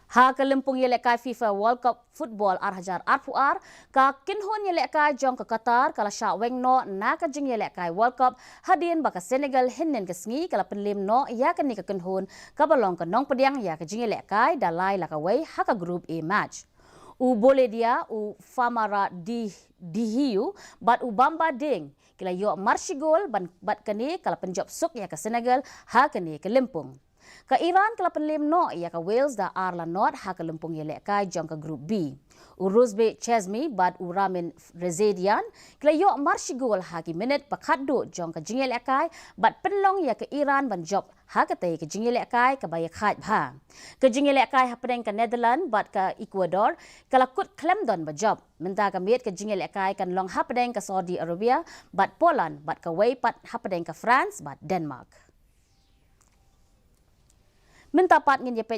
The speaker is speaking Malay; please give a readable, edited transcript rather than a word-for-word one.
Ha kelempung yelekai FIFA World Cup Football arhajar arpuar ka kinhun yelekai jong ke Qatar kala sya wengno na ka jing yelekai World Cup hadin baka Senegal hinnen kesngi kala penlim no ya ka ni ka kinhun ka balong ka nong pediang ya ka jing yelekai dalai la ka wei ha ka group A match. U boleh dia u famara dihiu bat u bamba ding kila yo marshi gol bat kani kala penjop suk ya ka Senegal ha kani ke lempung. Ka Iran kala penlim no ya ka Wales da arla not ha ka lempung yelek ka jong ka group B. U Ruzbe Chesmi bat u Ramin Rezedian kila yo marshi gol ha ki minute pakaddo jong ka jingel kai bat penlong ya ka Iran ban job ha ka tay ka jingel kai ka bayak khat bha. Ka jingel kai ha pedeng ka Netherlands bat ka Ecuador kala kut Clemdon ba job. Menta ka miet ka jingel kai kan long ha pedeng ka Saudi Arabia bat Poland bat ka Wei pat ha pedeng ka France bat Denmark. Minta pat ngin